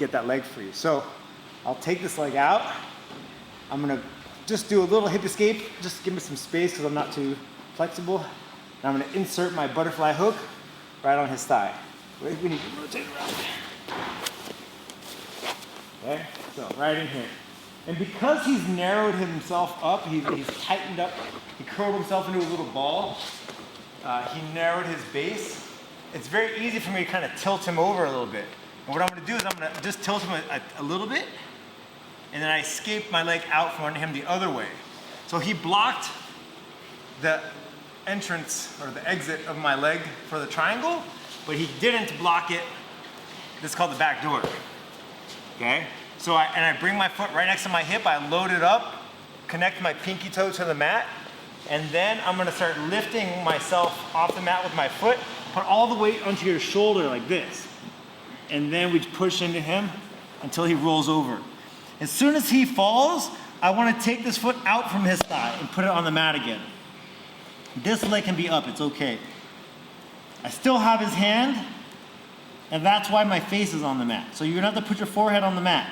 get that leg free. So I'll take this leg out. I'm gonna just do a little hip escape, just give me some space because I'm not too flexible. And I'm gonna insert my butterfly hook right on his thigh. We need to rotate around. Okay, so right in here. And because he's narrowed himself up, he's tightened up, he curled himself into a little ball, he narrowed his base, it's very easy for me to kind of tilt him over a little bit. And what I'm gonna do is I'm gonna just tilt him a little bit, and then I escape my leg out from under him the other way. So he blocked the entrance or the exit of my leg for the triangle, but he didn't block it. This is called the back door. Okay? So I bring my foot right next to my hip, I load it up, connect my pinky toe to the mat, and then I'm gonna start lifting myself off the mat with my foot, put all the weight onto your shoulder like this. And then we push into him until he rolls over. As soon as he falls, I wanna take this foot out from his thigh and put it on the mat again. This leg can be up, it's okay. I still have his hand, and that's why my face is on the mat. So you're gonna have to put your forehead on the mat.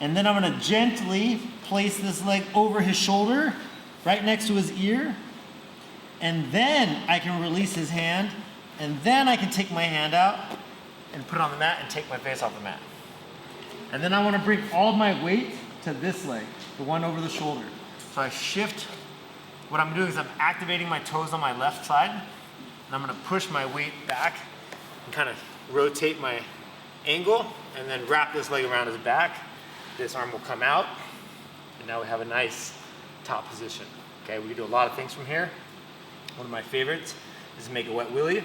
And then I'm gonna gently place this leg over his shoulder, right next to his ear. And then I can release his hand, and then I can take my hand out and put it on the mat and take my face off the mat. And then I wanna bring all of my weight to this leg, the one over the shoulder. So I shift, what I'm doing is I'm activating my toes on my left side, and I'm gonna push my weight back and kind of rotate my angle, and then wrap this leg around his back. This arm will come out, and now we have a nice top position. Okay, we can do a lot of things from here. One of my favorites is make a wet willy.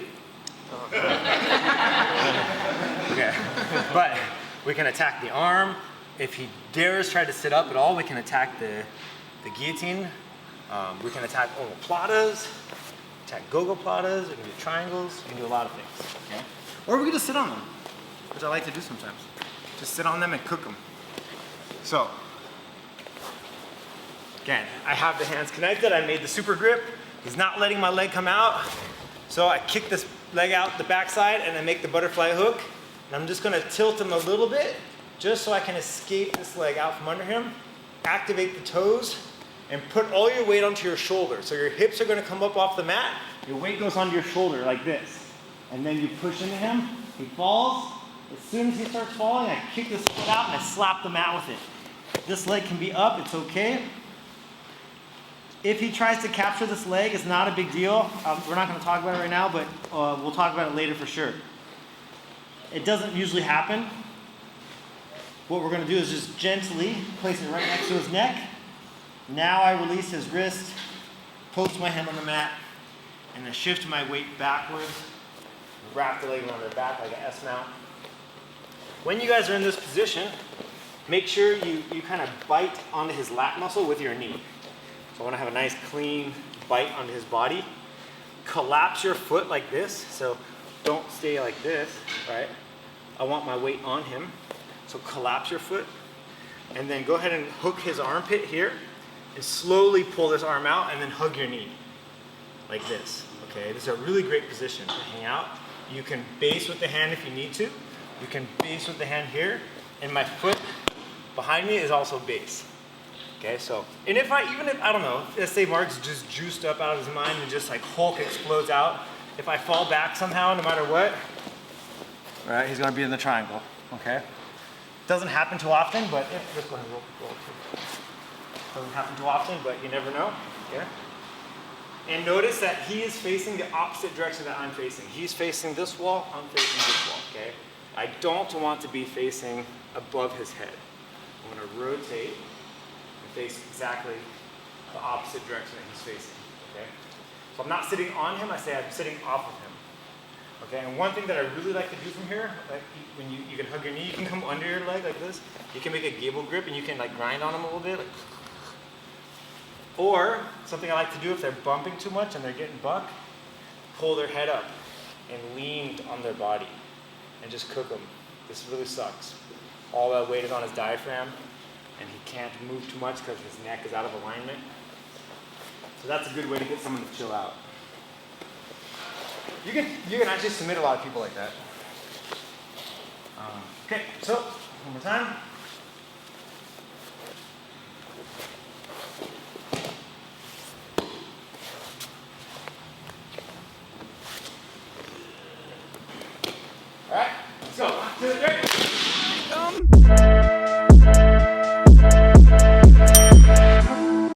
Okay, but we can attack the arm. If he dares try to sit up at all, we can attack the guillotine. We can attack omoplatas, attack gogoplatas, we can do triangles, we can do a lot of things. Okay? Or we can just sit on them, which I like to do sometimes. Just sit on them and cook them. So, again, I have the hands connected, I made the super grip. He's not letting my leg come out. So I kick this leg out the backside and I make the butterfly hook. And I'm just gonna tilt him a little bit, just so I can escape this leg out from under him, activate the toes, and put all your weight onto your shoulder. So your hips are gonna come up off the mat, your weight goes onto your shoulder like this. And then you push into him, he falls. As soon as he starts falling, I kick this foot out and I slap the mat with it. This leg can be up, it's okay. If he tries to capture this leg, it's not a big deal. We're not gonna talk about it right now, but we'll talk about it later for sure. It doesn't usually happen. What we're gonna do is just gently place it right next to his neck. Now I release his wrist, post my hand on the mat, and then shift my weight backwards, wrap the leg around their back like an S mount. When you guys are in this position, make sure you kind of bite onto his lat muscle with your knee. So I want to have a nice clean bite onto his body. Collapse your foot like this, so don't stay like this, right? I want my weight on him. So collapse your foot, and then go ahead and hook his armpit here, and slowly pull this arm out, and then hug your knee, like this, okay? This is a really great position to hang out. You can base with the hand if you need to. You can base with the hand here, and my foot behind me is also base. Okay, so, and even if, I don't know, let's say Mark's just juiced up out of his mind and just like Hulk explodes out, if I fall back somehow, no matter what, all right, he's gonna be in the triangle, okay? Doesn't happen too often, but, just go ahead and roll. Doesn't happen too often, but you never know, okay? And notice that he is facing the opposite direction that I'm facing. He's facing this wall, I'm facing this wall, okay? I don't want to be facing above his head. I'm gonna rotate and face exactly the opposite direction that he's facing, okay? So I'm not sitting on him, I say I'm sitting off of him. Okay, and one thing that I really like to do from here, like when you can hug your knee, you can come under your leg like this. You can make a gable grip and you can like grind on them a little bit. Like, or something I like to do if they're bumping too much and they're getting buck, pull their head up and lean on their body and just cook them. This really sucks. All that weight is on his diaphragm and he can't move too much because his neck is out of alignment. So that's a good way to get someone to chill out. You can actually submit a lot of people like that. Okay, so one more time. All right, let's go. 1, 2, 3.